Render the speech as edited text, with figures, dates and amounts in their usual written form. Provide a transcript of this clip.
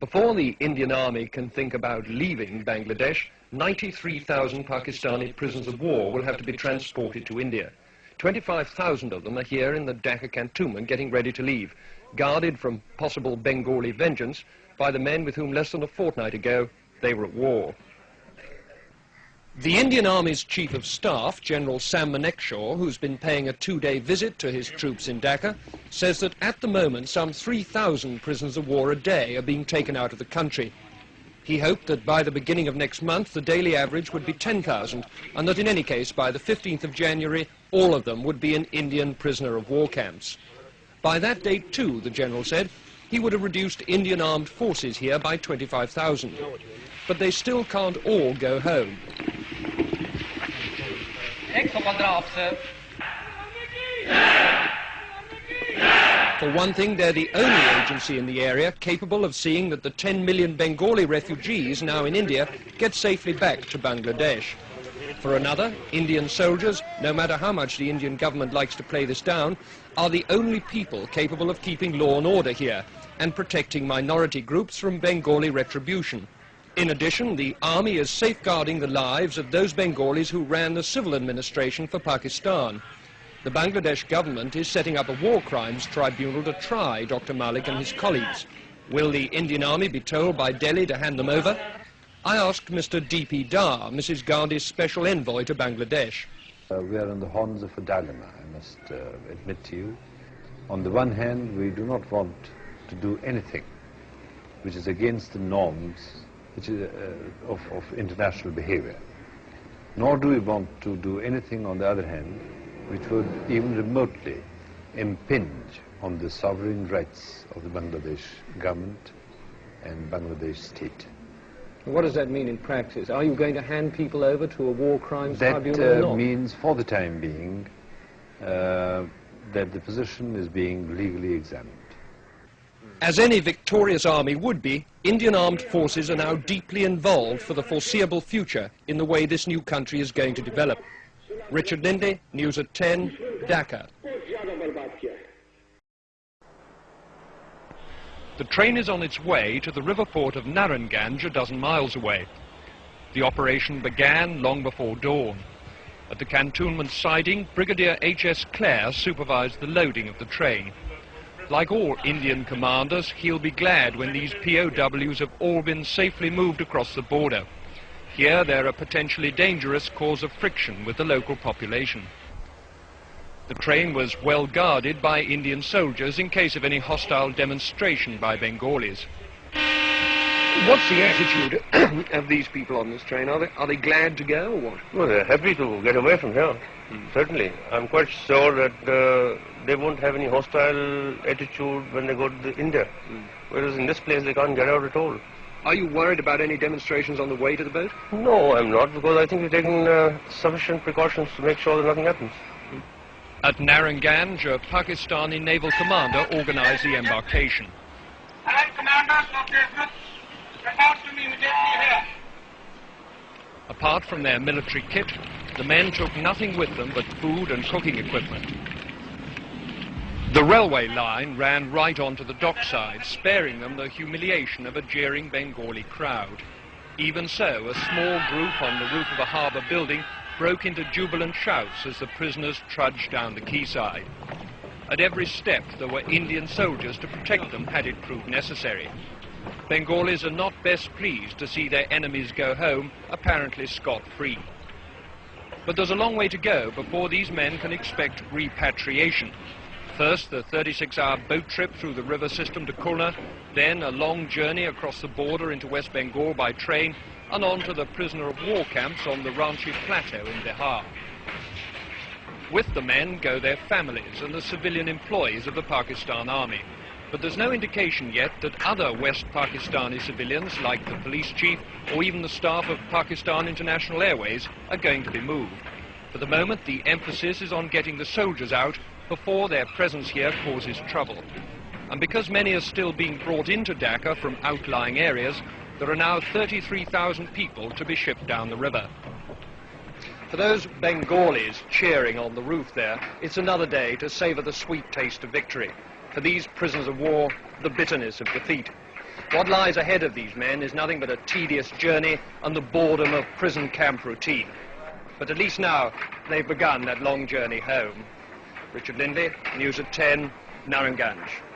Before the Indian Army can think about leaving Bangladesh, 93,000 Pakistani prisoners of war will have to be transported to India. 25,000 of them are here in the Dhaka cantonment getting ready to leave, guarded from possible Bengali vengeance by the men with whom less than a fortnight ago they were at war. The Indian Army's Chief of Staff, General Sam Manekshaw, who's been paying a two-day visit to his troops in Dhaka, says that at the moment some 3,000 prisoners of war a day are being taken out of the country. He hoped that by the beginning of next month the daily average would be 10,000, and that in any case by the 15th of January all of them would be in Indian prisoner of war camps. By that date too, the General said, he would have reduced Indian armed forces here by 25,000. But they still can't all go home. For one thing, they're the only agency in the area capable of seeing that the 10 million Bengali refugees now in India get safely back to Bangladesh. For another, Indian soldiers, no matter how much the Indian government likes to play this down, are the only people capable of keeping law and order here and protecting minority groups from Bengali retribution. In addition, the army is safeguarding the lives of those Bengalis who ran the civil administration for Pakistan. The Bangladesh government is setting up a war crimes tribunal to try Dr. Malik and his colleagues. Will the Indian army be told by Delhi to hand them over? I asked Mr. D.P. Dar, Mrs. Gandhi's special envoy to Bangladesh. We are on the horns of a dilemma, I must admit to you. On the one hand, we do not want to do anything which is against the norms of international behavior. Nor do we want to do anything, on the other hand, which would even remotely impinge on the sovereign rights of the Bangladesh government and Bangladesh state. What does that mean in practice? Are you going to hand people over to a war crimes tribunal or That not? means, for the time being, that the position is being legally examined. As any victorious army would be, Indian armed forces are now deeply involved for the foreseeable future in the way this new country is going to develop. Richard Lindy, News at 10, Dhaka. The train is on its way to the river port of Narayanganj, a dozen miles away. The operation began long before dawn. At the cantonment siding, Brigadier H.S. Clare supervised the loading of the train. Like all Indian commanders, he'll be glad when these POWs have all been safely moved across the border. Here they're a potentially dangerous cause of friction with the local population. The train was well guarded by Indian soldiers in case of any hostile demonstration by Bengalis. What's the attitude of these people on this train? Are they glad to go or what? Well, they're happy to get away from here, certainly. I'm quite sure that they won't have any hostile attitude when they go to India, whereas in this place they can't get out at all. Are you worried about any demonstrations on the way to the boat? No, I'm not, because I think we're taking sufficient precautions to make sure that nothing happens. At Narayanganj, a Pakistani naval commander organized the embarkation. All commanders of their groups report to me immediately here. Apart from their military kit, the men took nothing with them but food and cooking equipment. The railway line ran right onto the dockside, sparing them the humiliation of a jeering Bengali crowd. Even so, a small group on the roof of a harbour building broke into jubilant shouts as the prisoners trudged down the quayside. At every step there were Indian soldiers to protect them had it proved necessary. Bengalis are not best pleased to see their enemies go home, apparently scot-free. But there's a long way to go before these men can expect repatriation. First, the 36-hour boat trip through the river system to Khulna, then a long journey across the border into West Bengal by train, and on to the prisoner of war camps on the Ranchi Plateau in Bihar. With the men go their families and the civilian employees of the Pakistan Army. But there's no indication yet that other West Pakistani civilians, like the police chief or even the staff of Pakistan International Airways, are going to be moved. For the moment, the emphasis is on getting the soldiers out before their presence here causes trouble. And because many are still being brought into Dhaka from outlying areas, there are now 33,000 people to be shipped down the river. For those Bengalis cheering on the roof there, it's another day to savour the sweet taste of victory. For these prisoners of war, the bitterness of defeat. What lies ahead of these men is nothing but a tedious journey and the boredom of prison camp routine. But at least now they've begun that long journey home. Richard Lindley, News at 10, Narranganj.